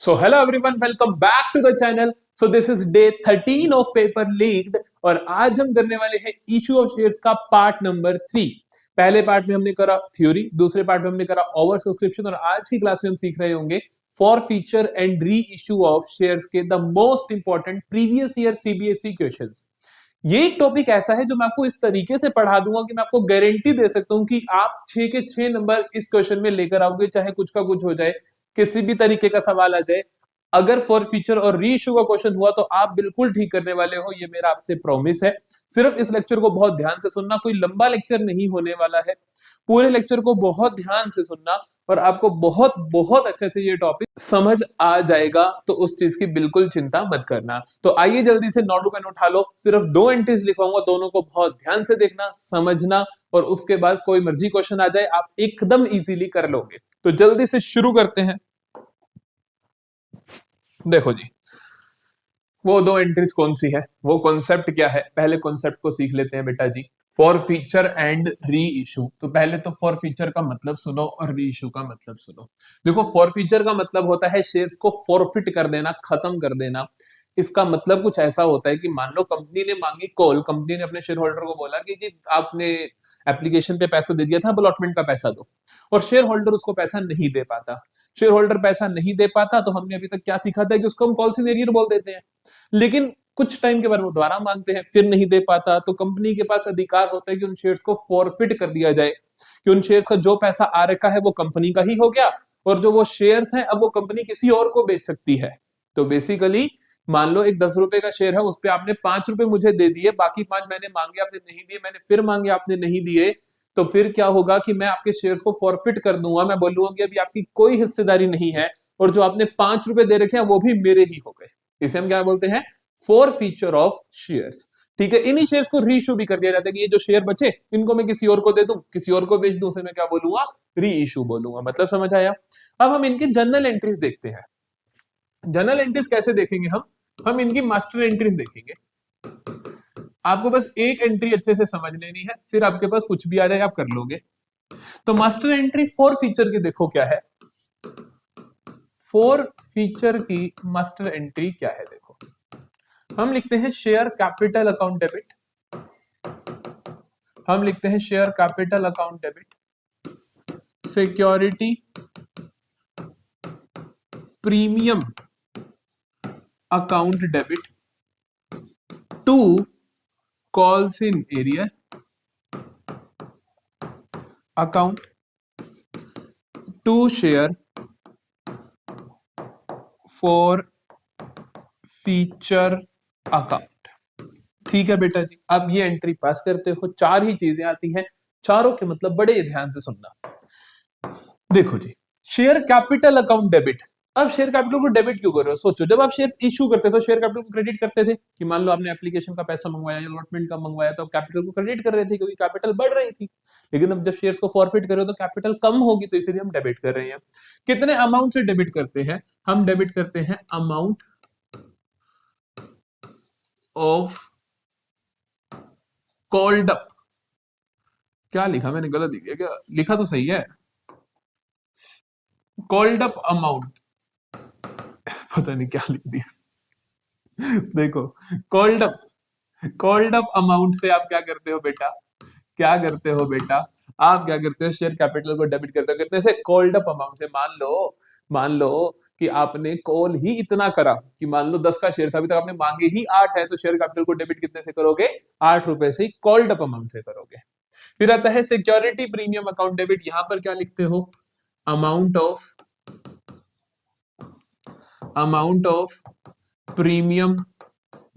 So hello everyone, welcome back to the channel. So this is day 13 of paper leaked और आज हम करने वाले हैं इशू ऑफ शेयर्स का पार्ट नंबर 3। पहले पार्ट में हमने करा थ्योरी, दूसरे पार्ट में हमने करा ओवर सब्सक्रिप्शन और आज की क्लास में हम सीख रहे होंगे for feature and reissue of shares के the most important previous year CBSE questions. ये टॉपिक ऐसा है जो मैं आपको इस तरीके से पढ़ा दूंगा कि मैं आपको गारंटी दे सकता हूं कि आप 6 के 6 नंबर इस क्वेश्चन में लेकर आओगे, चाहे कुछ का कुछ हो जाए, किसी भी तरीके का सवाल आ जाए। अगर फॉर फीचर और री इशू का क्वेश्चन हुआ तो आप बिल्कुल ठीक करने वाले हो, ये मेरा आपसे प्रॉमिस है। सिर्फ इस लेक्चर को बहुत ध्यान से सुनना, कोई लंबा लेक्चर नहीं होने वाला है। पूरे लेक्चर को बहुत ध्यान से सुनना और आपको बहुत बहुत अच्छे से ये टॉपिक समझ आ जाएगा, तो उस चीज की बिल्कुल चिंता मत करना। तो आइए जल्दी से नोट पेन उठा लो, सिर्फ 2 एंट्रीज लिखवाऊंगा, दोनों को बहुत ध्यान से देखना, समझना और उसके बाद कोई मर्जी क्वेश्चन आ जाए आप एकदम इजीली कर लोगे। तो जल्दी से शुरू करते हैं। देखो जी, वो 2 एंट्रीज कौन सी है, वो कॉन्सेप्ट क्या है, पहले कॉन्सेप्ट को सीख लेते हैं बेटा जी। For feature and re issue. तो पहले तो फॉर फीचर का मतलब सुनो और री इशू का मतलब सुनो। देखो, फॉर फीचर का मतलब होता है शेयर्स को फॉरफिट कर देना, खत्म कर देना। इसका मतलब कुछ ऐसा होता है कि मान लो कंपनी ने मांगी कॉल, कंपनी ने अपने शेयर होल्डर को बोला कि जी आपने एप्लीकेशन पे पैसा दे दिया था, अलॉटमेंट का पैसा दो, और शेयर होल्डर उसको पैसा नहीं दे पाता। शेयर होल्डर पैसा नहीं दे पाता तो हमने अभी तक क्या सीखा था कि उसको हम कॉल सिनेरियो बोल देते हैं। लेकिन कुछ टाइम के बाद वो दोबारा मांगते हैं, फिर नहीं दे पाता, तो कंपनी के पास अधिकार होता है कि उन शेयर्स को फॉरफिट कर दिया जाए, कि उन शेयर्स का जो पैसा आ रखा है वो कंपनी का ही हो गया, और जो वो शेयर्स हैं अब वो कंपनी किसी और को बेच सकती है। तो बेसिकली मान लो एक 10 रुपए का शेयर है, उस पर आपने 5 रुपए मुझे दे दिए, बाकी 5 मैंने मांगे आपने नहीं दिए, मैंने फिर मांगे आपने नहीं दिए, तो फिर क्या होगा कि मैं आपके शेयर्स को फॉरफिट कर दूंगा। मैं बोलूंगा कि अभी आपकी कोई हिस्सेदारी नहीं है, और जो आपने 5 रुपए दे रखे हैं वो भी मेरे ही हो गए। इसे हम क्या बोलते हैं? For feature of shares. ठीक है, इन्हीं शेयर्स को रीइश्यू भी कर दिया जाता है कि ये जो शेयर बचे इनको मैं किसी और को दे दूं, किसी और को बेच दूं, उसे मैं क्या बोलूंगा? री इशू बोलूंगा। मतलब समझ आया? अब हम इनकी जनरल एंट्रीज देखते हैं। जनरल एंट्रीज कैसे देखेंगे हम इनकी मास्टर एंट्रीज देखेंगे। आपको बस एक एंट्री अच्छे से समझ लेनी है, फिर आपके पास कुछ भी आ जाए आप कर लोगे। तो मास्टर एंट्री फॉर फीचर की देखो क्या है। फॉर फीचर की मास्टर एंट्री क्या है देखो, हम लिखते हैं शेयर कैपिटल अकाउंट डेबिट, हम लिखते हैं share capital account debit, security premium account debit to calls in arrear account to share forfeiture account. ठीक है बेटा जी, अब ये एंट्री पास करते हो, 4 ही चीजें आती हैं, चारों के मतलब बड़े ध्यान से सुनना। देखो जी, शेयर कैपिटल अकाउंट डेबिट। अब शेयर कैपिटल को डेबिट क्यों कर रहे हो? सोचो, जब आप शेयर इशू करते थे तो शेयर कैपिटल को क्रेडिट करते थे, कि मान लो आपने एप्लीकेशन का पैसा मंगवाया या अलॉटमेंट का मंगवाया तो आप कैपिटल को क्रेडिट कर रहे थे क्योंकि कैपिटल बढ़ रही थी। लेकिन अब जब शेयर्स को फॉरफिट कर रहे हो तो कैपिटल कम होगी, तो इसलिए हम डेबिट कर रहे हैं। कितने अमाउंट से डेबिट करते हैं? हम डेबिट करते हैं अमाउंट ऑफ कॉल्ड अप। क्या लिखा मैंने? गलत लिख दिया क्या? लिखा तो सही है, कॉल्ड अप अमाउंट। पता नहीं क्या लिख दिया। देखो, कॉल्ड अप अमाउंट से आप क्या करते हो बेटा? क्या करते हो बेटा? आप क्या करते हो? शेयर कैपिटल को डेबिट करते हो कितने से? कॉल्ड अप अमाउंट से। मान लो कि आपने कॉल ही इतना करा कि मान लो 10 का शेयर था, अभी तक आपने मांगे ही 8 है, तो शेयर कैपिटल को डेबिट कितने से करोगे? 8 रुपए से ही कॉल्ड अप अमाउंट से करोगे। फिर आता है सिक्योरिटी प्रीमियम अकाउंट डेबिट। यहां पर क्या लिखते हो? Amount of premium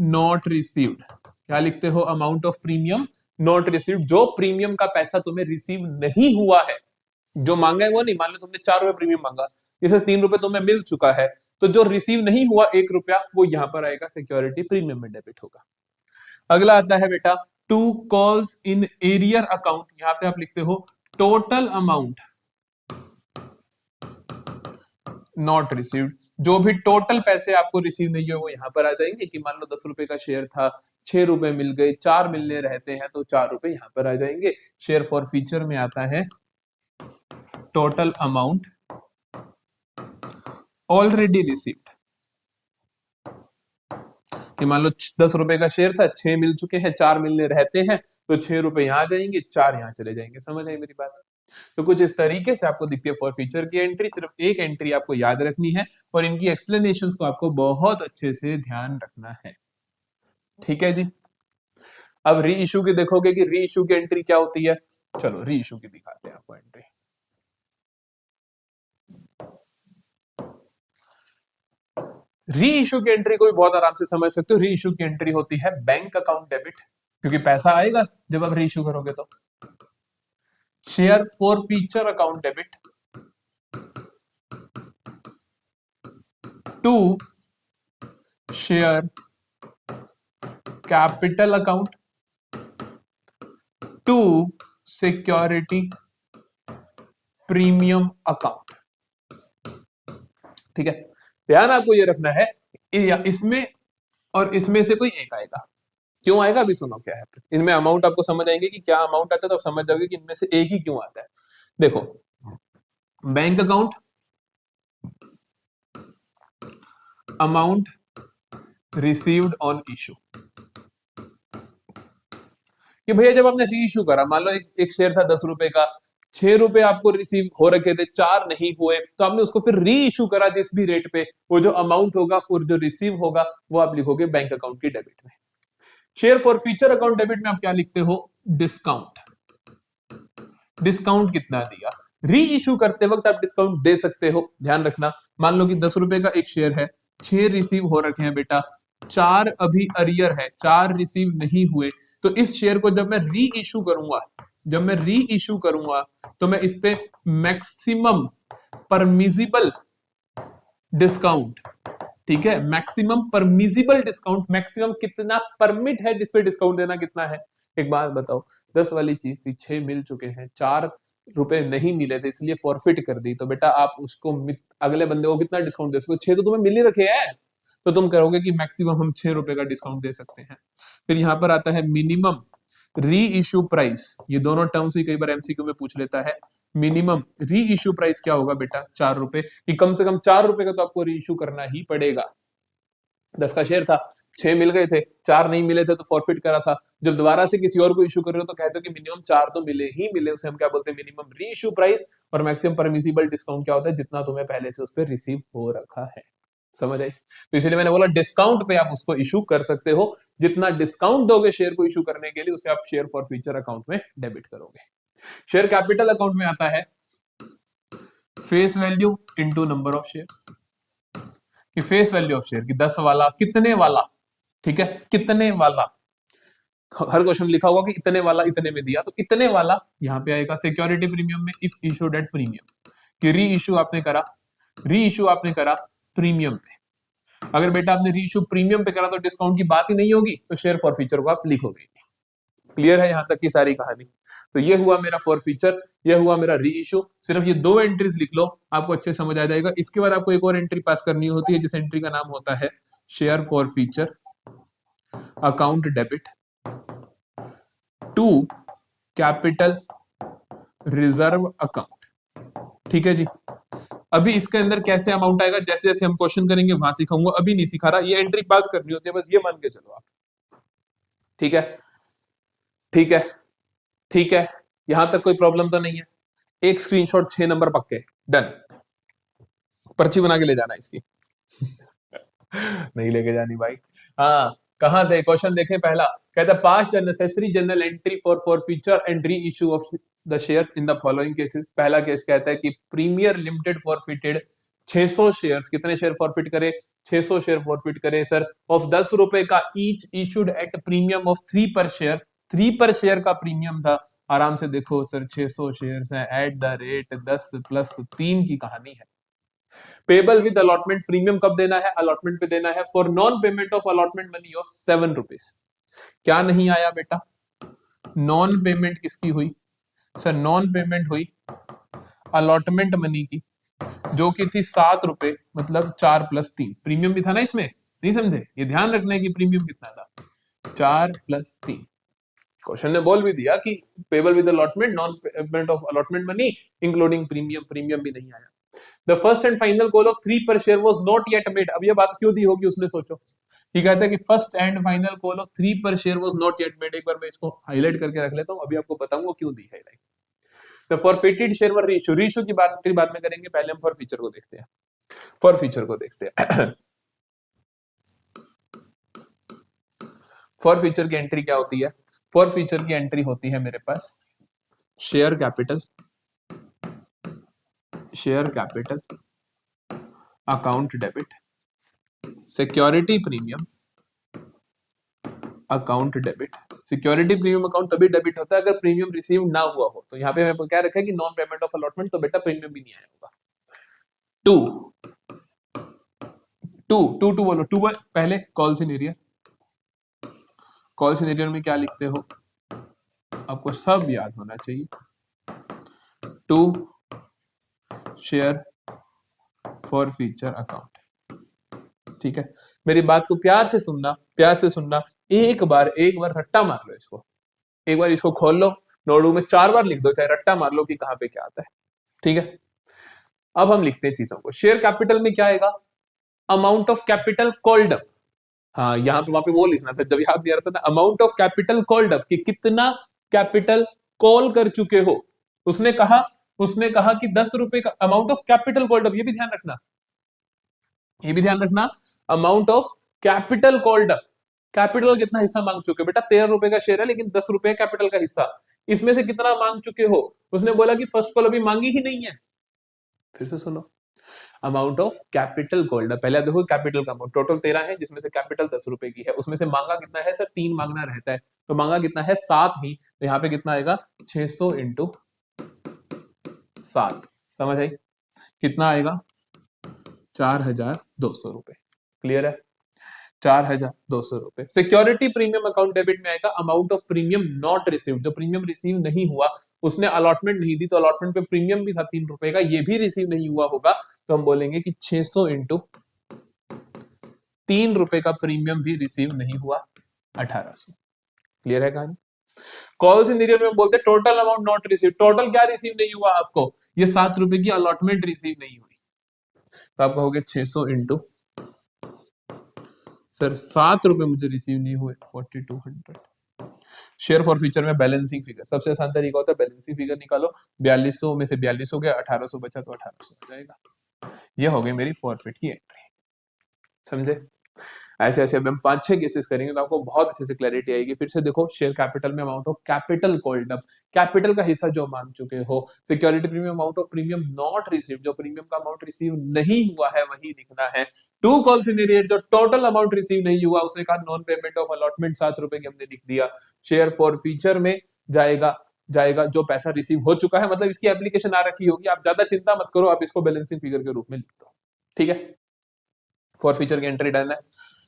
not received. क्या लिखते हो? Amount of premium not received, जो प्रीमियम का पैसा तुम्हें रिसीव नहीं हुआ है, जो मांगा है वो नहीं। मान लो तुमने 4 रुपए प्रीमियम मांगा, इससे 3 रुपए तुम्हें मिल चुका है, तो जो रिसीव नहीं हुआ 1 रुपया वो यहां पर आएगा, सिक्योरिटी प्रीमियम में डेबिट होगा। अगला आता है बेटा to calls in arrear account. यहां पे आप लिखते हो टोटल अमाउंट नॉट रिसीव्ड, जो भी टोटल पैसे आपको रिसीव नहीं हुए वो यहां पर आ जाएंगे। कि मान लो 10 रुपए का शेयर था, 6 रुपए मिल गए, 4 मिलने रहते हैं, तो 4 रुपए यहां पर आ जाएंगे। शेयर फॉर फीचर में आता है टोटल अमाउंट ऑलरेडी रिसीव्ड, कि मान लो 10 रुपए का शेयर था, 6 मिल चुके हैं, 4 मिलने रहते हैं, तो 6 रुपए यहां आ जाएंगे, 4 यहां चले जाएंगे। समझ आई मेरी बात? तो कुछ इस तरीके से आपको दिखती है फॉर फ्यूचर की एंट्री। सिर्फ एक एंट्री आपको याद रखनी है और इनकी एक्सप्लेनेशंस को आपको बहुत अच्छे से ध्यान रखना है। ठीक है जी। अब री इशू की देखोगे कि री इशू की एंट्री क्या होती है। चलो री इशू की दिखाते हैं आपको एंट्री। री इशू की एंट्री को भी बहुत आराम से समझ सकते हो। री इशू की एंट्री होती है बैंक अकाउंट डेबिट, क्योंकि पैसा आएगा जब आप री इशू करोगे तो। Share forfeiture account debit to share capital account to security premium account. ठीक है, ध्यान आपको ये रखना है इसमें और इसमें से कोई एक आएगा। क्यों आएगा अभी सुनो क्या है। इनमें अमाउंट आपको समझ आएंगे कि क्या अमाउंट आता है, तो समझ जाओगे कि इनमें से एक ही क्यों आता है। देखो, bank account amount received on issue, कि भैया जब आपने री इशू करा, मान लो एक शेयर था 10 रुपए का, 6 रुपए आपको रिसीव हो रखे थे, 4 नहीं हुए, तो आपने उसको फिर री इशू करा जिस भी रेट पे, वो जो अमाउंट होगा और जो रिसीव होगा वो आप लिखोगे बैंक अकाउंट की डेबिट में। Share forfeiture account debit में आप क्या लिखते हो, डिस्काउंट। डिस्काउंट कितना दिया, री इशू करते वक्त आप डिस्काउंट दे सकते हो, ध्यान रखना। मान लो कि 10 रुपए का एक शेयर है, 6 रिसीव हो रखे हैं बेटा, 4 अभी अरियर है, 4 रिसीव नहीं हुए, तो इस शेयर को जब मैं री इशू करूंगा, जब मैं री इशू करूंगा तो मैं इस पे मैक्सिमम परमिजिबल डिस्काउंट, ठीक है, मैक्सिमम परमिजिबल डिस्काउंट, मैक्सिमम कितना परमिट है जिसपे डिस्काउंट देना कितना है। एक बात बताओ, 10 वाली चीज थी, 6 मिल चुके हैं, 4 रुपए नहीं मिले थे इसलिए फॉरफिट कर दी, तो बेटा आप उसको अगले बंदे को कितना डिस्काउंट दे सकते हो, 6 तो तुम्हें मिल ही रखे हैं, तो तुम करोगे कि मैक्सिमम हम 6 रुपए का डिस्काउंट दे सकते हैं। फिर यहां पर आता है मिनिमम री इशू प्राइस, ये दोनों टर्म्स भी कई बार एमसीक्यू में पूछ लेता है। मिनिमम री इशू प्राइस क्या होगा बेटा, 4 रुपए, कि कम से कम 4 रुपए का तो आपको री इशू करना ही पड़ेगा। 10 का शेयर था, 6 मिल गए थे, 4 नहीं मिले थे तो फॉरफिट करा था। जब दोबारा से किसी और को इशू कर रहे हो तो कहते हो कि मिनिमम 4 तो मिले ही मिले, उसे हम क्या बोलते हैं, मिनिमम री इशू प्राइस। और मैक्सिमम परमिसिबल डिस्काउंट क्या होता है, जितना तुम्हें पहले से उस पर रिसीव हो रखा है। समझ आई? तो इसलिए मैंने बोला डिस्काउंट पे आप उसको इशू कर सकते हो, जितना डिस्काउंट दोगे शेयर को इशू करने के लिए उसे आप शेयर फॉर फ्यूचर अकाउंट में डेबिट करोगे। शेयर कैपिटल अकाउंट में आता है face value into number of shares, कि फेस वैल्यू ऑफ शेयर की 10 वाला कितने वाला, ठीक है, कितने वाला, हर क्वेश्चन लिखा होगा कि इतने वाला इतने में दिया, तो इतने वाला यहां पे आएगा सिक्योरिटी प्रीमियम में, इफ इशूड एट प्रीमियम, कि री इशू आपने करा, री इशू आपने करा प्रीमियम पे। अगर बेटा आपने री इशू प्रीमियम पे करा तो डिस्काउंट की बात ही नहीं होगी, तो शेयर फॉर फ्यूचर को आप लिखोगे। क्लियर है यहां तक की सारी कहानी? तो ये हुआ मेरा फॉर फ्यूचर, ये हुआ मेरा री इशू। सिर्फ ये 2 एंट्रीज लिख लो, आपको अच्छे समझ आ जाएगा। इसके बाद आपको एक और एंट्री पास करनी होती है, जिस एंट्री का नाम होता है share forfeiture account debit to capital reserve account. ठीक है जी। अभी इसके अंदर कैसे अमाउंट आएगा, जैसे जैसे हम क्वेश्चन करेंगे वहां सिखाऊंगा, अभी नहीं सिखा रहा। ये एंट्री पास करनी होती है, बस ये मान के चलो आप। ठीक है, ठीक है, ठीक है, यहां तक कोई प्रॉब्लम तो नहीं है। एक स्क्रीनशॉट 6 नंबर पक्के, डन। पर्ची बना के ले जाना इसकी। नहीं लेके जानी भाई। हाँ, कहां थे क्वेश्चन, देखें पहला कहता है pass the necessary journal entry for forfeiture and reissue of the shares in the following cases. पहला केस कहता है कि प्रीमियर लिमिटेड फॉरफिटेड 600 शेयर्स, कितने शेयर फॉरफिट करे, 600 शेयर फॉरफिट करे सर, ऑफ 10 रुपए का, each issued at premium of 3 per share, 3 per share का प्रीमियम था। आराम से देखो सर, 600 शेयर्स है, एट द रेट 10 प्लस 3 की कहानी है। पेबल विद अलॉटमेंट, प्रीमियम कब देना है, अलॉटमेंट पे देना है, for non payment of allotment money of 7 rupees. क्या नहीं आया बेटा, नॉन पेमेंट किसकी हुई सर, नॉन पेमेंट हुई अलॉटमेंट मनी की, जो कि थी 7 रुपए, मतलब 4 प्लस 3, प्रीमियम भी था ना इसमें, नहीं समझे, ये ध्यान रखने की प्रीमियम कितना था, 4 प्लस 3। क्वेश्चन ने बोल भी दिया कि payable with allotment, non payment of allotment money including premium, premium भी नहीं आया। The first and final call of 3 per share was not yet made. अब ये बात क्यों दी होगी उसने, सोचो। ये कहता है कि first and final call of 3 per share was not yet made. एक बार मैं इसको हाईलाइट करके रख लेता हूं, अभी आपको बताऊंगा क्यों दी highlight. The forfeited share were reissue, reissue की बात फिर बाद में करेंगे, पहले हम फॉर फीचर को देखते हैं। फॉर फीचर को देखते हैं। फॉर फीचर की एंट्री क्या होती है? फॉर फीचर की एंट्री होती है मेरे पास share capital, share capital account debit, security premium account debit. Security premium account तभी डेबिट होता है अगर प्रीमियम रिसीव ना हुआ हो। तो यहाँ पे मैं क्या रखा है कि नॉन पेमेंट ऑफ अलॉटमेंट, तो बेटा प्रीमियम भी नहीं आया होगा। टू टू टू टू बोलो, टू पहले कॉल सिनेरियो। कॉल सिनेरियो में क्या लिखते हो, आपको सब याद होना चाहिए। To share forfeiture account, ठीक है। मेरी बात को प्यार से सुनना, प्यार से सुनना। एक बार रट्टा मार लो इसको, एक बार इसको खोल लो, नोटबुक में 4 बार लिख दो, चाहे रट्टा मार लो कि कहां पे क्या आता है, ठीक है। अब हम लिखते हैं चीजों को। शेयर कैपिटल में क्या आएगा? Amount of capital called up. हाँ, यहाँ पे वहां पे वो लिखना था जब याद नहीं आ रहा था ना, amount of capital called up, कि कितना कैपिटल कॉल कर चुके हो। उसने कहा कि 10 रुपए का amount of capital called up, ये भी ध्यान रखना, ये भी ध्यान रखना। Amount of capital called up, capital कितना हिस्सा मांग चुके हो बेटा? 13 रुपए का शेयर है लेकिन 10 रुपए कैपिटल का हिस्सा, इसमें से कितना मांग चुके हो? उसने बोला कि फर्स्ट कॉल अभी मांगी ही नहीं है। फिर से सुनो, amount of capital called up, पहले देखो कैपिटल का अमाउंट टोटल 13 है, जिसमें से कैपिटल 10 रुपए की है, उसमें से मांगा कितना है सर? 3 मांगना रहता है, तो मांगा कितना है? 7 ही। तो यहाँ पे कितना आएगा? 600 इंटू 7, समझ आई? कितना आएगा? 4200 रुपए। क्लियर है? 4200 रुपए। सिक्योरिटी प्रीमियम अकाउंट डेबिट में आएगा amount of premium not received, जो प्रीमियम रिसीव नहीं हुआ, उसने अलॉटमेंट नहीं दी, तो अलॉटमेंट पे प्रीमियम भी था 3 रुपए का, ये भी रिसीव नहीं हुआ होगा, तो हम बोलेंगे कि 600 इंटू 3 रुपए का प्रीमियम भी रिसीव नहीं हुआ, 1800। क्लियर है कहानी? कॉल सिनेरियो में बोलते total amount not receive, total क्या रिसीव नहीं हुआ आपको? ये 7 रुपए की अलॉटमेंट रिसीव नहीं हुई, तो आप कहोगे 600 इंटू सर 7 रुपए मुझे रिसीव नहीं हुए, 4200। शेयर फॉर फ्यूचर में बैलेंसिंग फिगर सबसे आसान तरीका होता है, बैलेंसिंग फिगर निकालो। 4200 में से 4200 गया, 1800 बचा, तो 1800 हो जाएगा। ये हो गई मेरी फॉरफिट की एंट्री, समझे? ऐसे ऐसे अब हम 5-6 केसेस करेंगे तो आपको बहुत अच्छे से क्लैरिटी आएगी। फिर से देखो, शेयर कैपिटल में amount of capital called up, capital का हिस्सा जो मांग चुके हो। Security premium amount of premium not received, जो प्रीमियम का अमाउंट रिसीव नहीं हुआ है वही लिखना है। टू कॉल सिनेरियो, जो टोटल अमाउंट रिसीव नहीं हुआ, उसने कहा नॉन पेमेंट ऑफ अलॉटमेंट 7 रुपए की, हमने लिख दिया। शेयर फॉर फ्यूचर में जाएगा जो पैसा रिसीव हो चुका है, मतलब इसकी एप्लीकेशन आ रखी होगी, आप ज्यादा चिंता मत करो, आप इसको बैलेंसिंग फिगर के रूप में लिख दो, ठीक है। फॉर फ्यूचर की एंट्री डन है।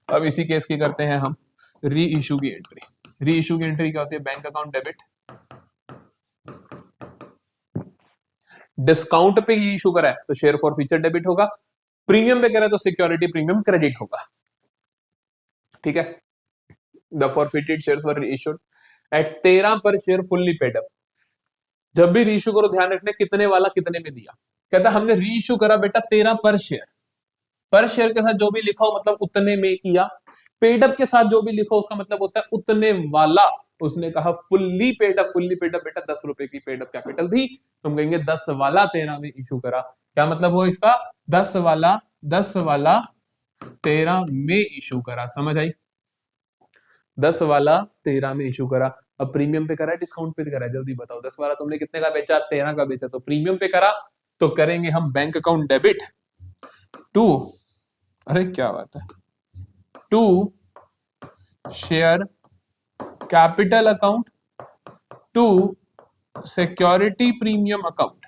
अब इसी केस की करते हैं हम री इशू की एंट्री। री इशू की एंट्री क्या होती है? बैंक अकाउंट डेबिट, डिस्काउंट पे इशू करा है तो शेयर फॉर फ्यूचर डेबिट होगा, प्रीमियम पे करा है तो सिक्योरिटी प्रीमियम क्रेडिट होगा, ठीक है। The forfeited shares were reissued at 13 पर शेयर फुल्ली पेड अप। जब भी रीइश्यू करो ध्यान रखना कितने वाला कितने में दिया। कहता हमने रीइश्यू करा बेटा 13 पर शेयर, पर शेयर के साथ जो भी लिखा हो मतलब उतने में किया, पेडअप के साथ जो भी लिखा हो उसका मतलब होता है उतने वाला। उसने कहा फुल्ली पेडअप, फुल्ली पेडअप बेटा 10 रुपए की पेडअप कैपिटल थी, तुम कहेंगे 10 वाला 13 में इशू करा। क्या मतलब हो इसका? 10 वाला 13 में इशू करा, समझ आई? 10 वाला 13 में इशू करा। अब प्रीमियम पे करा है डिस्काउंट पे करा है, जल्दी बताओ। 10 वाला तुमने कितने का बेचा? 13 का बेचा, तो प्रीमियम पे करा तो करेंगे हम बैंक अकाउंट डेबिट टू, अरे क्या बात है, to share capital account to security premium account,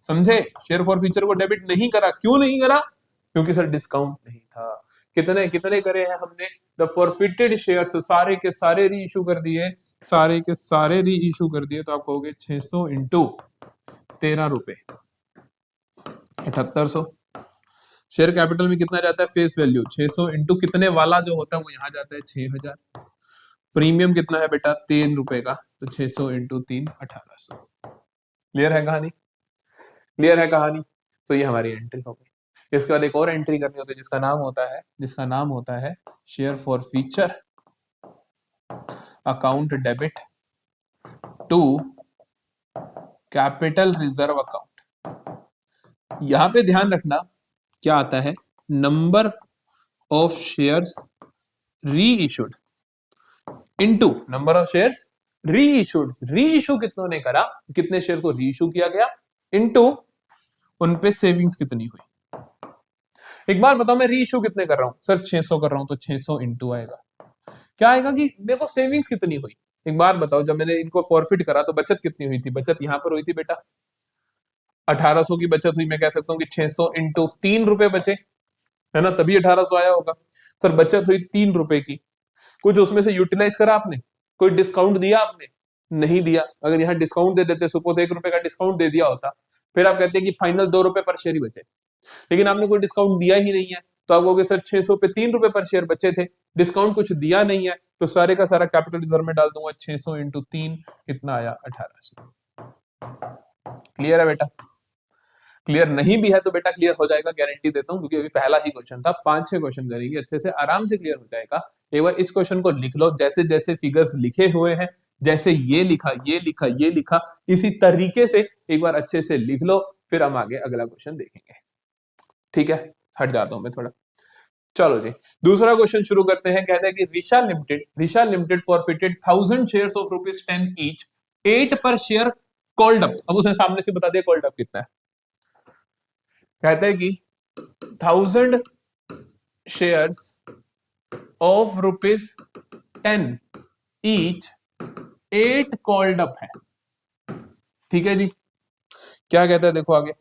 समझे? शेयर फॉर फ्यूचर को डेबिट नहीं करा, क्यों नहीं करा? क्योंकि सर डिस्काउंट नहीं था। कितने कितने करे हैं हमने? द फॉरफिटेड शेयर्स सारे के सारे री इशू कर दिए, सारे के सारे री इशू कर दिए, तो आप कहोगे 600 इंटू 13 रुपए 7800। शेयर कैपिटल में कितना जाता है? फेस वैल्यू 600 इंटू कितने वाला जो होता है वो यहां जाता है 6000। प्रीमियम कितना है बेटा? 3 रुपए का, तो 600 इंटू 3 1800। क्लियर है कहानी? क्लियर है कहानी? तो ये हमारी एंट्री हो गई। इसके बाद एक और एंट्री करनी होती है जिसका नाम होता है share forfeiture account debit to capital reserve account. यहां पे ध्यान रखना क्या आता है, number of shares reissued into number of shares reissued. Reissue कितनों ने करा, कितने शेयर को री इशू किया गया, इनटू उन पे सेविंग्स कितनी हुई। एक बार बताओ मैं री इशू कितने कर रहा हूं सर, 600 कर रहा हूं, तो 600 इंटू आएगा, क्या आएगा कि मेरे को सेविंग्स कितनी हुई। एक बार बताओ जब मैंने इनको फॉरफिट करा तो बचत कितनी हुई थी, बचत यहां पर हुई थी बेटा 1800 की बचत हुई। मैं कह सकता हूँ कि 600 इंटू 3 रुपए बचे, है ना, तभी 1800 आया होगा। सर बचत हुई 3 रुपए की, कुछ उसमें से यूटिलाइज करा आपने, कोई डिस्काउंट दिया आपने, नहीं दिया। अगर यहाँ डिस्काउंट दे देते, सपोज 1 रुपए का डिस्काउंट दे दिया होता, फिर आप कहते हैं कि फाइनल 2 रुपए पर शेयर ही बचे, लेकिन आपने कोई डिस्काउंट दिया ही नहीं है, तो आप कहोगे सर 600 पे 3 रुपए पर शेयर बचे थे, डिस्काउंट कुछ दिया नहीं है, तो सारे का सारा कैपिटल रिजर्व में डाल दूंगा, 600 इंटू 3 कितना आया 1800। क्लियर है बेटा? क्लियर नहीं भी है तो बेटा क्लियर हो जाएगा, गारंटी देता हूं, क्योंकि अभी पहला ही क्वेश्चन था। 5-6 क्वेश्चन करेंगे अच्छे से, आराम से क्लियर हो जाएगा। एक बार इस क्वेश्चन को लिख लो, जैसे जैसे फिगर्स लिखे हुए हैं, जैसे ये लिखा ये लिखा ये लिखा, इसी तरीके से एक बार अच्छे से लिख लो, फिर हम आगे अगला क्वेश्चन देखेंगे। ठीक है, हट जाता हूं मैं थोड़ा। चलो जी, दूसरा क्वेश्चन शुरू करते हैं। कहते हैं कि Risha limited forfeited 1000 shares of ₹10 each, 8 पर शेयर कॉल्ड अप। अब उसने सामने से बता दिया कॉल्ड अप कितना है। कहते हैं कि 1000 shares of ₹10 each, 8 called up है। ठीक है जी, क्या कहता है देखो आगे।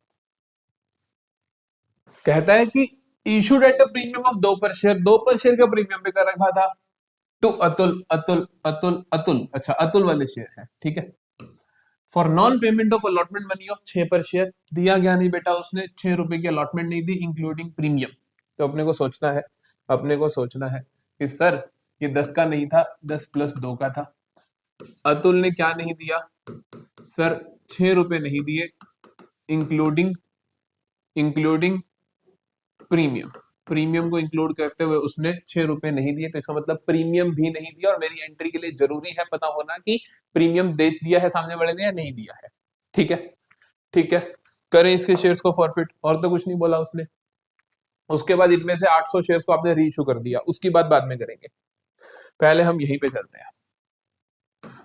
कहता है कि issued at a premium of 2 पर शेयर, 2 पर शेयर का प्रीमियम पे कर रखा था, टू अतुल अतुल अतुल अतुल, अच्छा अतुल वाले शेयर है, ठीक है। For non payment of allotment money of 6 पर शेयर, दिया गया नहीं बेटा, उसने 6 रुपए की अलॉटमेंट नहीं दी इंक्लूडिंग प्रीमियम। तो अपने को सोचना है कि सर ये 10 का नहीं था, 10 प्लस 2 का था। अतुल ने क्या नहीं दिया सर, 6 रुपए नहीं दिए इंक्लूडिंग प्रीमियम को इंक्लूड करते हुए उसने 6 रुपए नहीं दिए, तो इसका मतलब प्रीमियम भी नहीं दिया। और मेरी एंट्री के लिए जरूरी है पता होना कि प्रीमियम दे दिया है सामने वाले ने या नहीं दिया है। ठीक है, ठीक है, करें इसके शेयर्स को फॉरफिट, और तो कुछ नहीं बोला उसने। उसके बाद इनमें से 800 शेयर्स को आपने रीइश्यू कर दिया, उसकी बात बाद में करेंगे, पहले हम यहीं पे चलते हैं।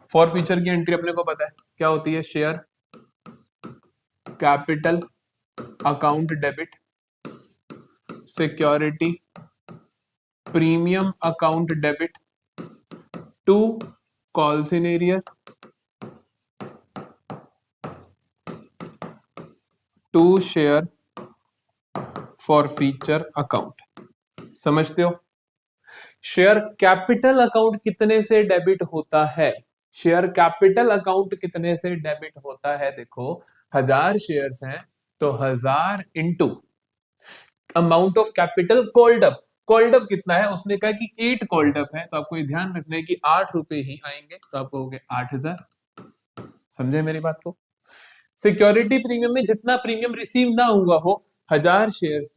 फॉर फीचर की एंट्री अपने को पता है क्या होती है, share capital account debit security premium account debit to calls in arrear to share forfeiture account. समझते हो? शेयर कैपिटल अकाउंट कितने से डेबिट होता है, शेयर कैपिटल अकाउंट कितने से डेबिट होता है, देखो 1000 शेयर्स हैं तो 1000 into amount of capital called up. Called up कितना है, उसने कहा कि 8 कॉल्ड अप है, तो आपको ये ध्यान रखना है कि 8 रुपए ही आएंगे, तो आप कहोगे 8000। समझे मेरी बात को? सिक्योरिटी प्रीमियम में जितना प्रीमियम रिसीव ना हुआ हो, 1000 शेयर्स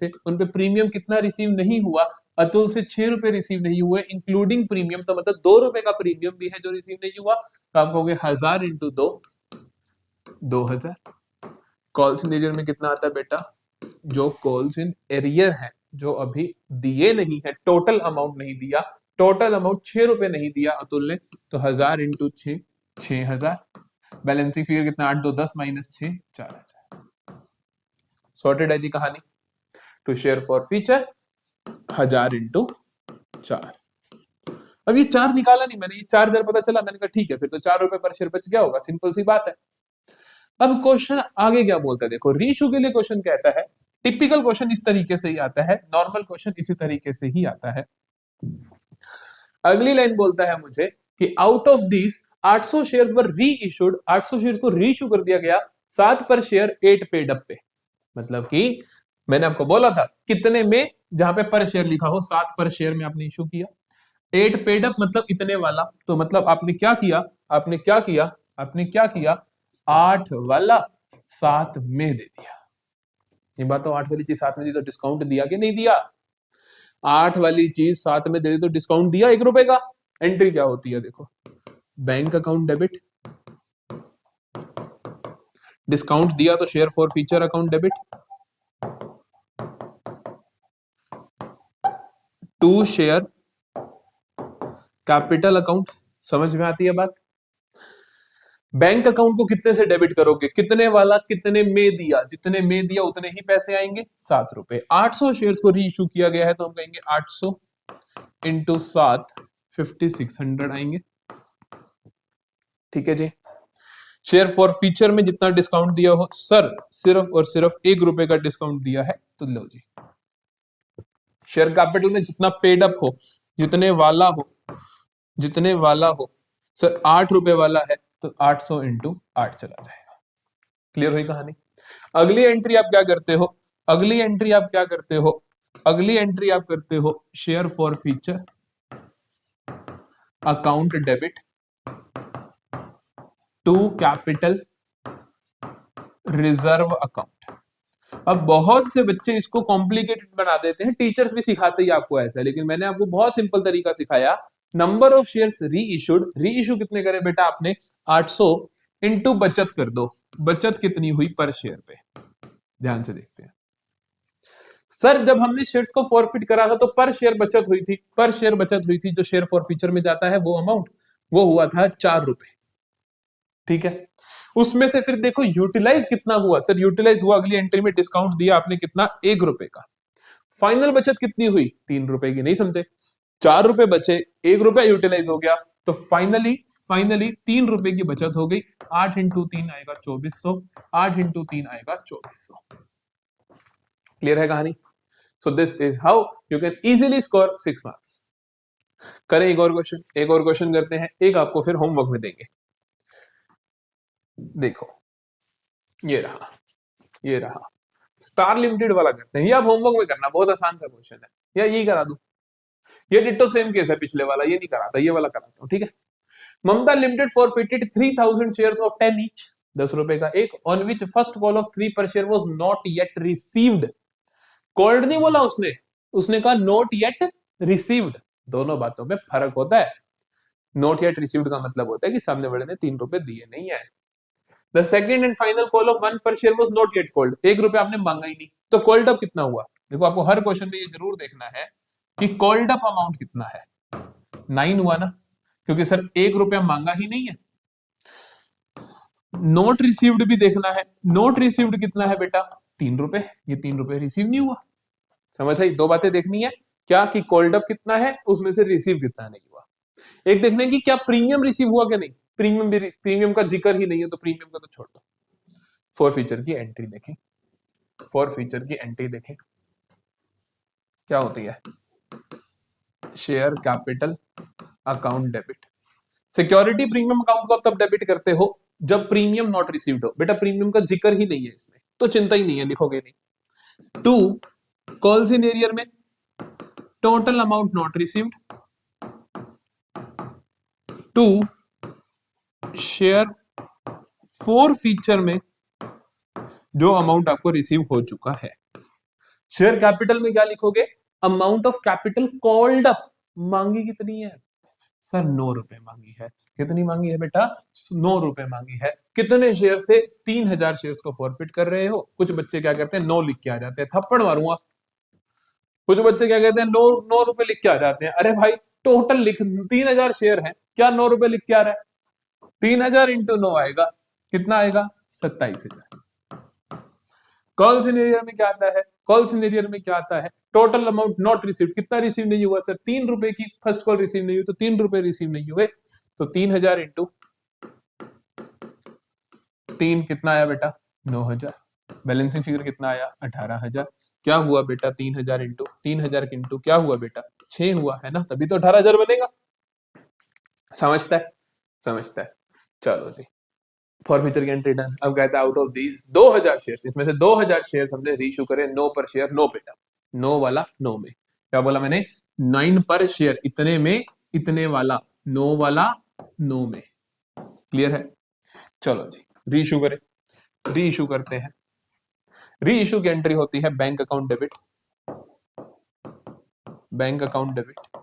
थे, उन पे प्रीमियम कितना रिसीव नहीं हुआ, अतुल से 6 रुपए रिसीव नहीं हुए इंक्लूडिंग प्रीमियम, तो मतलब 2 रुपए का प्रीमियम भी है जो रिसीव नहीं हुआ, तो आप कहोगे 1000 इंटू 2 2000। कॉल्स इन एरियर में कितना आता है बेटा, जो कॉल्स इन एरियर है, जो अभी दिए नहीं है, टोटल अमाउंट नहीं दिया, टोटल अमाउंट 6 रुपए नहीं दिया अतुल ने, तो 1000 इंटू 6 6000। बैलेंसिंग फिगर कितना, 8 2 10 माइनस 6 4000। सॉर्टेड है जी कहानी। To share forfeiture 1000 into 4। अब ये 4 निकाला नहीं मैंने, ये 4000 पता चला, मैंने कहा ठीक है फिर तो 4 रुपए पर शेयर बच गया होगा, सिंपल सी बात है। अब क्वेश्चन आगे क्या बोलता है देखो, रीइश्यू के लिए क्वेश्चन कहता है, टिपिकल क्वेश्चन इस तरीके से ही आता है, नॉर्मल क्वेश्चन इसी तरीके से ही आता है। अगली लाइन बोलता है मुझे कि आउट ऑफ दिस 800 शेयर्स वर री इशूड, 800 शेयर्स को री इशू कर दिया गया, 7 पर शेयर 8 पेड अप पे। मतलब कि मैंने आपको बोला था कितने में, जहां पे पर शेयर लिखा हो 7 पर शेयर में आपने इशू किया, 8 पेड अप मतलब इतने वाला, तो मतलब आपने क्या किया 8 वाला 7 में दे दिया। ये बात तो 8 वाली चीज साथ में दी तो डिस्काउंट दिया कि नहीं दिया? 8 वाली चीज साथ में दे दी तो डिस्काउंट दिया 1 रुपए का। एंट्री क्या होती है देखो, बैंक अकाउंट डेबिट, डिस्काउंट दिया तो share forfeiture account debit, to share capital account. समझ में आती है बात? बैंक अकाउंट को कितने से डेबिट करोगे? कितने वाला कितने में दिया, जितने में दिया उतने ही पैसे आएंगे, 7 रुपए। 800 शेयर्स को री इशू किया गया है तो हम कहेंगे 800 इंटू 7, 5600 आएंगे। ठीक है जी। शेयर फॉर फीचर में जितना डिस्काउंट दिया हो, सर सिर्फ और सिर्फ 1 रुपए का डिस्काउंट दिया है तो लो जी। शेयर कैपिटल में जितना पेड अप हो, जितने वाला हो, जितने वाला हो, सर 8 रुपए वाला है तो 800 इंटू 8 चला जाएगा। क्लियर हुई कहानी? अगली एंट्री आप क्या करते हो? अगली एंट्री आप क्या करते हो? अगली एंट्री आप करते हो share forfeiture account debit to capital reserve account. अब बहुत से बच्चे इसको कॉम्प्लिकेटेड बना देते हैं, टीचर्स भी सिखाते ही आपको ऐसा है, लेकिन मैंने आपको बहुत सिंपल तरीका सिखाया। Number of shares reissued, री इशू कितने करे बेटा आपने? 800 इंटू बचत कर दो, बचत कितनी हुई पर शेयर पे? ध्यान से देखते हैं। सर जब हमने शेयर्स को फॉरफिट करा था तो पर शेयर बचत हुई थी, पर शेयर बचत हुई थी, जो शेयर फॉर फीचर में जाता है वो अमाउंट, वो हुआ था 4 रुपए। ठीक है, उसमें से फिर देखो यूटिलाइज कितना हुआ। सर यूटिलाइज हुआ, अगली एंट्री में डिस्काउंट दिया आपने कितना? 1 रुपए का। फाइनल बचत कितनी हुई? 3 रुपए की। नहीं समझे? 4 रुपए बचे, 1 रुपया यूटिलाइज हो गया, तो फाइनली 3 रुपए की बचत हो गई। 8 इंटू 3 आएगा 2400, 8 इंटू 3 आएगा 2400। क्लियर है कहानी? So this is how you can easily score 6 marks. करें एक और क्वेश्चन, एक और क्वेश्चन करते हैं, एक आपको फिर होमवर्क में देंगे। देखो ये रहा, ये रहा स्टार लिमिटेड वाला करते हैं, ये आप होमवर्क में करना, बहुत आसान सा क्वेश्चन है, या यही करा दूं? ये डिट्टो सेम केस है पिछले वाला, ये नहीं कराता, ये वाला कराता हूं। ठीक है, Mamta limited forfeited 3000 shares of 10 each, 10 रुपए का एक, on which first call of 3 per share was not yet received. Called नहीं बोला उसने, उसने कहा नॉट येट रिसीव्ड। दोनों बातों में फर्क होता है। नॉट येट रिसीव्ड का मतलब होता है कि सामने वाले ने 3 रुपए दिए नहीं है। The second and final call of 1 पर share was not yet called, 1 रुपया आपने मांगा ही नहीं, तो कॉल्ड अप कितना हुआ? देखो आपको हर क्वेश्चन में ये जरूर देखना है कि कॉल्ड अप अमाउंट कितना है। 9 हुआ ना, क्योंकि सर 1 रुपया मांगा ही नहीं है। नोट रिसीव्ड भी देखना है, नोट रिसीव्ड कितना है बेटा? 3 रुपए, ये 3 रुपए रिसीव नहीं हुआ। समझ आई? दो बातें देखनी है, क्या कि कॉल्ड अप कितना है, उसमें से रिसीव कितना नहीं हुआ। एक देखना है कि क्या प्रीमियम रिसीव हुआ क्या नहीं, प्रीमियम का जिक्र ही नहीं है तो प्रीमियम का तो छोड़ दो। फॉर फीचर की एंट्री देखें, फॉर फीचर की एंट्री देखें क्या होती है। Share capital account debit, security premium account को आप तब डेबिट करते हो जब प्रीमियम नॉट रिसीव्ड हो। बेटा प्रीमियम का जिक्र ही नहीं है इसमें, तो चिंता ही नहीं है, लिखोगे नहीं। 2 कॉल सिनेरियर में total amount not received, 2 share for feature में जो अमाउंट आपको रिसीव हो चुका है। शेयर कैपिटल में क्या लिखोगे? Amount of capital called up. मांगी कितनी है? सर 9 रुपए मांगी है। कितनी मांगी है बेटा? 9 रुपए मांगी है। कितने शेयर्स थे? 3000 शेयर्स को फॉरफिट कर रहे हो। कुछ बच्चे क्या करते हैं, 9 लिख के आ जाते हैं, थप्पड़ मारूंगा। कुछ बच्चे क्या कहते हैं, 9 रुपए लिख के आ जाते हैं। अरे भाई टोटल लिख, 3000 शेयर है, क्या 9 रुपए लिख के आ रहा है? 3000 इंटू 9 आएगा, कितना आएगा? 27,000। कॉल सिनेरियर में क्या आता है? कॉल सिनेरियर में क्या आता है? टोटल अमाउंट नॉट रिसीव्ड, कितना रिसीव नहीं हुआ? सर 3 रुपए की फर्स्ट कॉल रिसीव नहीं हुई, तो 3 रुपए रिसीव नहीं हुए, तो 3000 इंटू 3 कितना आया बेटा? 9000। बैलेंसिंग फिगर कितना आया? 18000। क्या हुआ बेटा? 3000 इंटू 3000 इंटू क्या हुआ बेटा? 6 हुआ है ना, तभी तो 18000 बनेगा। समझता है? समझता है। चलो जी, फॉर फ्यूचर की एंट्री डन। अब कहता है आउट ऑफ दीज 2000 शेयर्स, इसमें से 2000 शेयर्स हमने रीइश्यू करे 9 पर शेयर, 9 बेटा, 9 वाला 9 में। क्या बोला मैंने? 9 पर शेयर, इतने में इतने वाला, 9 वाला 9 में। क्लियर है? चलो जी, रीइश्यू करें, रीइश्यू करते हैं। री इशू की एंट्री होती है bank account debit, bank account debit.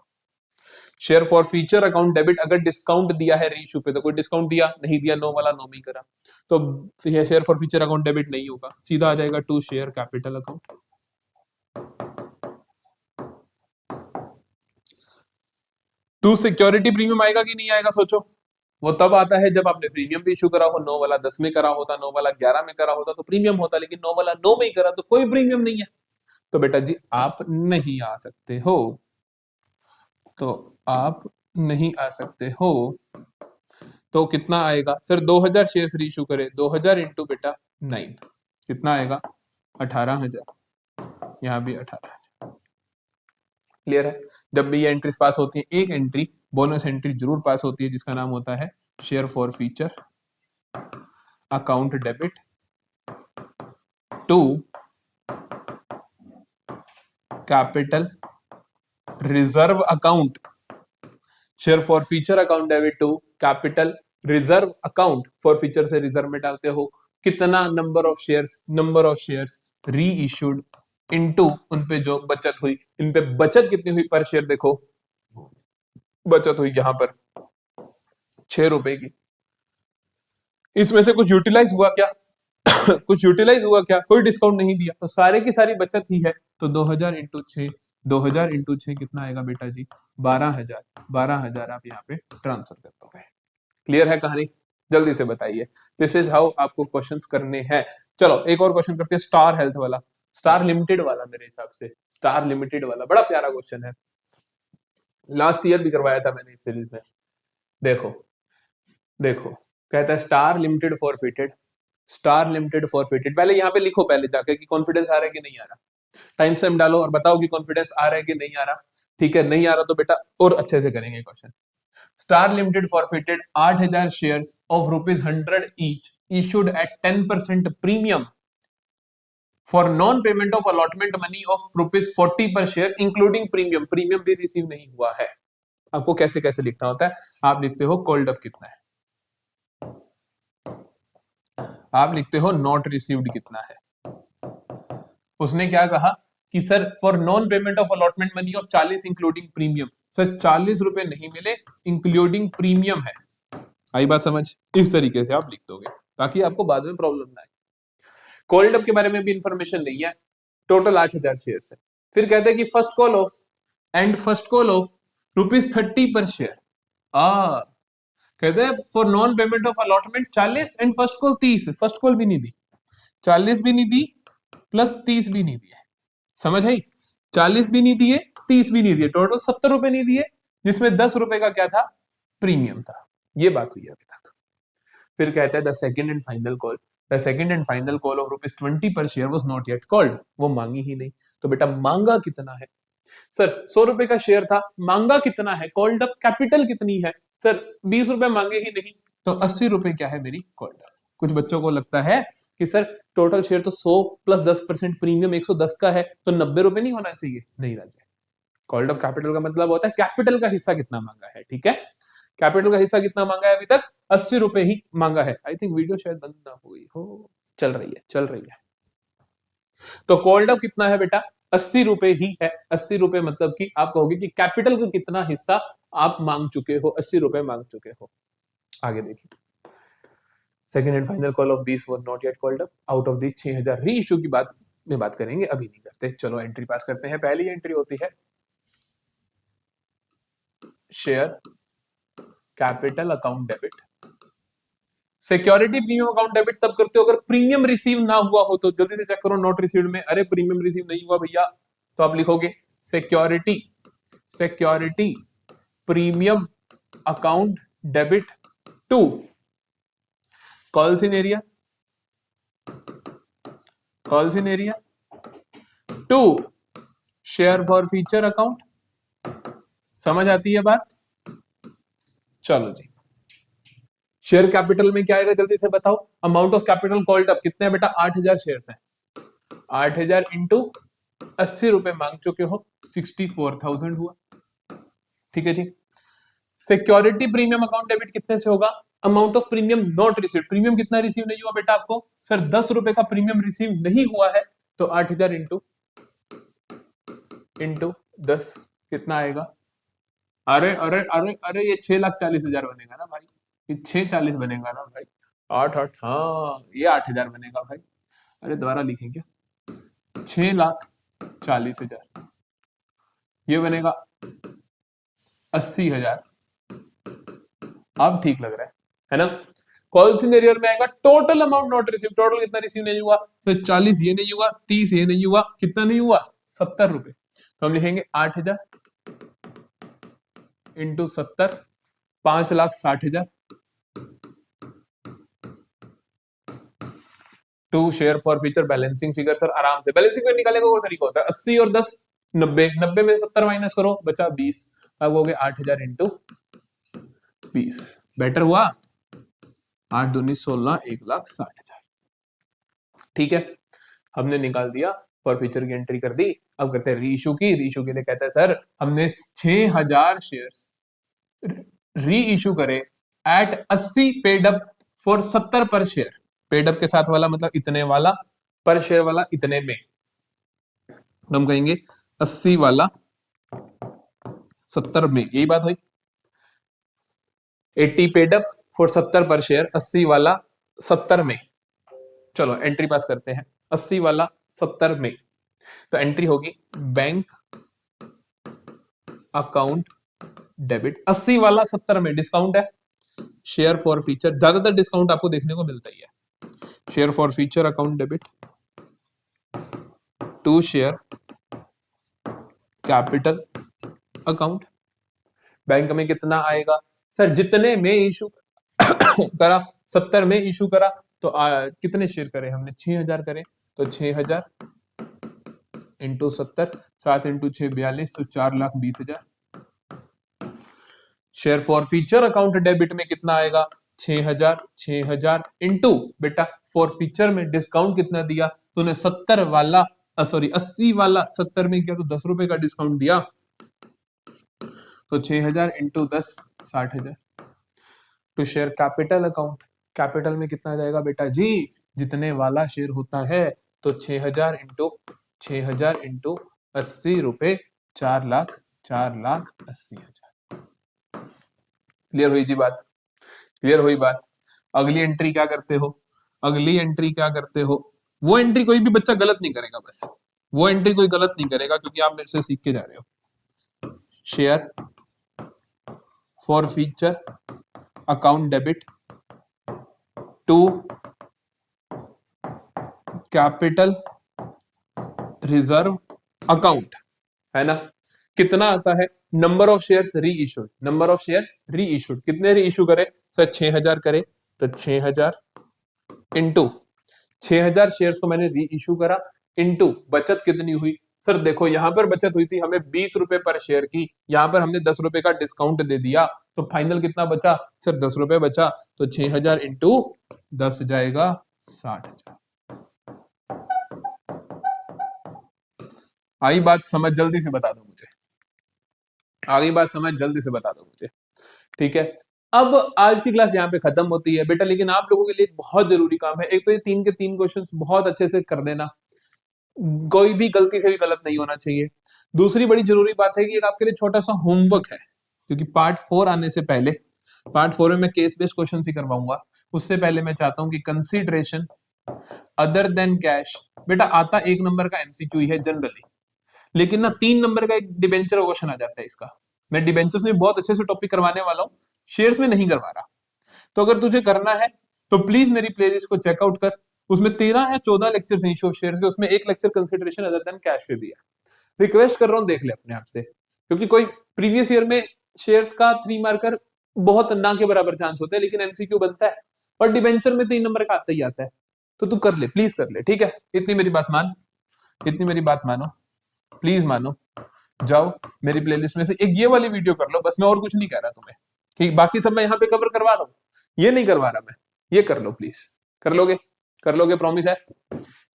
Share forfeiture account debit, अगर डिस्काउंट दिया है री इशू पे तो कोई डिस्काउंट दिया नहीं दिया, नो वाला नो में करा तो share forfeiture account debit नहीं होगा, सीधा आ जाएगा to share capital account. To security premium आएगा कि नहीं आएगा सोचो, वो तब आता है जब आपने प्रीमियम भी इशू करा हो, 9 वाला 10 में करा होता, 9 वाला 11 में करा होता तो प्रीमियम होता, लेकिन 9 वाला 9 में ही करा तो कोई प्रीमियम नहीं है, तो बेटा जी आप नहीं आ सकते हो, तो आप नहीं आ सकते हो। तो कितना आएगा सर, 2000 शेयर्स रीइशू करे, 2000 इंटू बेटा 9 कितना आएगा 18,000, यहाँ भी 18,000। क्लियर है। जब भी ये एंट्रीज पास होती है, एक एंट्री बोनस एंट्री जरूर पास होती है जिसका नाम होता है share forfeiture account debit to capital reserve account. Share forfeiture account debit to capital reserve account, forfeiture से रिजर्व में डालते हो कितना number of shares reissued into उन पे जो बचत हुई, इन पे बचत कितनी हुई पर शेयर, देखो बचत हुई यहां पर 6 रुपए की, इसमें से कुछ यूटिलाइज हुआ क्या कुछ यूटिलाइज हुआ क्या, कोई डिस्काउंट नहीं दिया, तो सारे की सारी बचत ही है, तो 2000 इंटू 6, 2000 इंटू 6 कितना आएगा बेटा जी 12,000, 12,000 आप यहाँ पे ट्रांसफर कर दोगे। क्लियर है कहानी, जल्दी से बताइए, दिस इज हाउ आपको क्वेश्चंस करने हैं। चलो एक और क्वेश्चन करते हैं, स्टार हेल्थ वाला, स्टार लिमिटेड वाला, मेरे हिसाब से स्टार लिमिटेड वाला बड़ा प्यारा क्वेश्चन है, लास्ट ईयर भी करवाया था मैंने इस सीरीज में। देखो देखो कहता है star limited forfeited, star limited forfeited, पहले यहाँ पे लिखो पहले जाके कि कॉन्फिडेंस आ रहा है कि नहीं आ रहा, टाइम स्टैम्प डालो और बताओ कि कॉन्फिडेंस आ रहा है कि नहीं आ रहा। ठीक है, नहीं आ रहा तो बेटा और अच्छे से करेंगे question. Star limited forfeited 8,000 shares of ₹100 each issued eight 10% premium for non payment of allotment money of ₹40 पर शेयर इंक्लूडिंग प्रीमियम, प्रीमियम भी रिसीव नहीं हुआ है। आपको कैसे कैसे लिखना होता है, आप लिखते हो कॉल्ड अप कितना है, आप लिखते हो नॉट रिसीव्ड कितना है। उसने क्या कहा कि sir for non payment of allotment money of 40 including premium, sir 40 रुपए नहीं मिले इंक्लूडिंग प्रीमियम है। आई बात समझ, इस तरीके से आप लिख दोगे ताकि आपको बाद में प्रॉब्लम ना आए। कॉल्ड अप के बारे में भी इंफॉर्मेशन नहीं है, टोटल 8,000 शेयर है। फिर कहते हैं कि first call of and first call of ₹30 पर शेयर, कहते हैं for non payment of allotment 40 and first call 30, first call भी नहीं दी, 40 भी नहीं दी प्लस 30 भी नहीं दिए, समझ आई, 40 भी नहीं दिए 30 भी नहीं दिए, टोटल 70 रुपए नहीं दिए, जिसमें 10 रुपए का क्या था प्रीमियम था। ये बात हुई अभी तक। फिर कहता है the second and final call, the second and final call of ₹20 पर share was not yet called, वो मांगी ही नहीं, तो बेटा मांगा कितना है सर, 100 रुपए का शेयर था, मांगा कितना है, कॉल्ड अप कैपिटल कितनी है सर, 20 रुपए मांगे ही नहीं, तो 80 रुपए क्या है मेरी कॉल्ड अप। कुछ बच्चों को लगता है कि सर टोटल शेयर तो 100 प्लस 10% प्रीमियम 110 का है, तो 90 रुपए नहीं होना चाहिए, नहीं राजा, कॉल्ड अप कैपिटल का मतलब होता है कैपिटल का हिस्सा कितना मांगा है, ठीक है, कैपिटल का हिस्सा कितना मांगा है अभी तक 80 रुपए ही मांगा है। आई थिंक वीडियो शायद बंद ना हुई हो, चल रही है। तो कॉल्ड अप कितना है बेटा 80 रुपए ही है, 80 रुपए मतलब कि आप कहोगे कि कैपिटल का कितना हिस्सा आप मांग चुके हो, 80 रुपए मांग चुके हो। आगे देखिए, second and final call of 20 were not yet called up, out of the 6,000 री इशू की बात में बात करेंगे, अभी नहीं करते। चलो एंट्री पास करते हैं। पहली एंट्री होती है share capital account debit, security premium account debit तब करते हो अगर प्रीमियम रिसीव ना हुआ हो, तो जल्दी से चेक करो नॉट रिसीव्ड में, अरे प्रीमियम रिसीव नहीं हुआ भैया, तो आप लिखोगे security premium account debit to calls in arrear to share forfeiture account. समझ आती है बात? चलो जी, शेयर कैपिटल में क्या आएगा जल्दी से बताओ, amount of capital called up कितने है बेटा 8,000 शेयर्स हैं, 8,000 इंटू 80 रुपए मांग चुके हो, 64,000 हुआ, ठीक है जी। सिक्योरिटी प्रीमियम अकाउंट डेबिट कितने से होगा amount of premium not receive, premium कितना रिसीव नहीं हुआ बेटा आपको? सर 10 रुपए का प्रीमियम रिसीव नहीं हुआ है, तो 8000 इंटू 10 कितना आएगा? अरे अरे अरे अरे, ये 6,40,000 बनेगा ना भाई, ये 640 बनेगा ना भाई, 8 8, हाँ ये 8000 बनेगा भाई। अरे दोबारा लिखेंगे, 6,40,000 ये बनेगा 80,000। अब ठीक लग रहा है ना? कौन सिनेरियो में आएगा? Total amount not receive, total कितना रिसीव नहीं हुआ? तो 40 ये नहीं हुआ, 30 ये नहीं हुआ, कितना नहीं हुआ? 70 रुपए। तो हम लिखेंगे 8000 into 70, 5,60,000 to share forfeiture balancing figure. Sir आराम से बैलेंसिंग फिगर निकालेगा वो तरीका होता है, 80 और 10 90, 90 में 70 माइनस करो, बचा 20। अब हो गया 8000 इंटू 20, बेटर हुआ? 8 दूनी 16, 1,60,000। ठीक है, हमने निकाल दिया, फॉर फ्यूचर की एंट्री कर दी। अब करते हैं री इशू की। री इशू के लिए कहता है सर हमने 6000 शेयर्स री इशू करे एट 80 पेड अप फॉर 70 पर शेयर। पेड अप के साथ वाला मतलब इतने वाला, पर शेयर वाला इतने में, हम कहेंगे 80 वाला 70 में, यही बात हुई। 80 पेड अप फॉर 70 पर शेयर, 80 वाला 70 में। चलो एंट्री पास करते हैं, 80 वाला 70 में। तो एंट्री होगी बैंक अकाउंट डेबिट, 80 वाला 70 में, डिस्काउंट है शेयर फॉर फ्यूचर, ज्यादातर डिस्काउंट आपको देखने को मिलता ही है। Share forfeiture account debit to share capital account. Bank में कितना आएगा? सर जितने में इशू करा, 70 में इशू करा, तो कितने शेयर करे हमने? 6000 करे, तो 6000 इंटू 70, 7 इंटू 6 42, तो 4,20,000। Share forfeiture account debit में कितना आएगा? 6000 इंटू बेटा फॉर फ्यूचर में डिस्काउंट कितना दिया तूने? 70 वाला सॉरी 80 वाला 70 में किया तो 10 रुपए का डिस्काउंट दिया, तो 6000 into 10 60,000। To share capital account, capital में कितना जाएगा बेटा जी? जितने वाला शेयर होता है, तो 6000 इंटू 80 रुपए, 4,80,000। क्लियर हुई जी बात? क्लियर हुई बात? अगली एंट्री क्या करते हो? अगली एंट्री क्या करते हो? वो एंट्री कोई भी बच्चा गलत नहीं करेगा, बस वो एंट्री कोई गलत नहीं करेगा, क्योंकि आप मेरे से सीख के जा रहे हो। Share forfeiture account debit to capital reserve account, है ना? कितना आता है? Number of shares reissued, number of shares reissued, कितने री इशू करे? सर 6000 करे, तो 6000 इंटू 6000 शेयर्स को मैंने री इशू करा, इंटू बचत कितनी हुई? सर देखो यहां पर बचत हुई थी हमें 20 रुपए पर शेयर की, यहां पर हमने 10 रुपए का डिस्काउंट दे दिया, तो फाइनल कितना बचा? सर 10 रुपए बचा, तो 6000 इंटू 10 जाएगा 60,000। आई बात समझ? जल्दी से बता दो मुझे, आगे बात समझ, जल्दी से बता दो मुझे। ठीक है, अब आज की क्लास यहाँ पे खत्म होती है बेटा, लेकिन आप लोगों के लिए एक बहुत जरूरी काम है। एक तो ये 3 के 3 क्वेश्चंस बहुत अच्छे से कर देना, कोई भी गलती से भी गलत नहीं होना चाहिए। दूसरी बड़ी जरूरी बात है कि एक आपके लिए छोटा सा होमवर्क है, क्योंकि पार्ट 4 आने से पहले, पार्ट 4 में मैं केस बेस्ड क्वेश्चन ही करवाऊंगा, उससे पहले मैं चाहता हूं कि कंसीडरेशन अदर देन कैश, बेटा आता 1 नंबर का एमसीक्यू ही है जनरली, लेकिन ना 3 नंबर का एक डिबेंचर क्वेश्चन आ जाता है इसका। मैं डिबेंचर्स में बहुत अच्छे से टॉपिक करवाने वाला हूँ, शेयर्स में नहीं करवा रहा। तो अगर तुझे करना है तो प्लीज मेरी प्लेलिस्ट को चेकआउट कर, उसमें 13 या 14 लेक्चर्स हैं इशू ऑफ शेयर्स के, उसमें एक lecture consideration other than cash पे भी है। रिक्वेस्ट कर रहा हूँ देख ले अपने आप से, क्योंकि कोई प्रीवियस ईयर में शेयर्स का 3 मार्कर बहुत ना के बराबर चांस होता है, लेकिन एमसीक्यू बनता है, और डिबेंचर में 3 नंबर का आता ही आता है। तो तू कर ले, प्लीज कर ले, ठीक है? इतनी मेरी बात मान, इतनी मेरी बात मानो, प्लीज मानो। जाओ मेरी प्लेलिस्ट में से एक ये वाली वीडियो कर लो, बस मैं और कुछ नहीं कह रहा तुम्हें, ठीक? बाकी सब मैं यहाँ पे कवर करवा रहा हूँ, ये नहीं करवा रहा मैं, ये कर लो प्लीज। कर लोगे? कर लोगे? प्रॉमिस है?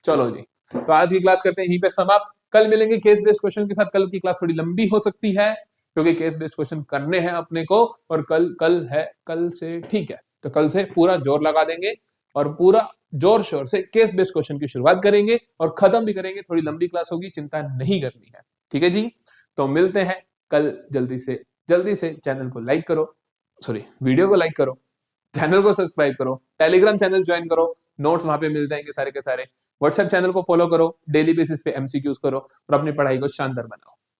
चलो जी, तो आज की क्लास करते हैं यहीं पे समाप्त। कल मिलेंगे केस बेस्ड क्वेश्चन के साथ। कल की क्लास थोड़ी लंबी हो सकती है, क्योंकि केस बेस्ड क्वेश्चन करने हैं अपने को, और कल है, कल से, ठीक है? तो कल से पूरा जोर लगा देंगे और पूरा जोर शोर से केस बेस्ड क्वेश्चन की शुरुआत करेंगे और खत्म भी करेंगे। थोड़ी लंबी क्लास होगी, चिंता नहीं करनी है, ठीक है जी। तो मिलते हैं कल। जल्दी से चैनल को लाइक करो, सॉरी वीडियो को लाइक करो, चैनल को सब्सक्राइब करो, टेलीग्राम चैनल ज्वाइन करो, नोट्स वहां पे मिल जाएंगे सारे के सारे। व्हाट्सएप चैनल को फॉलो करो, डेली बेसिस पे एमसीक्यूज करो और अपनी पढ़ाई को शानदार बनाओ।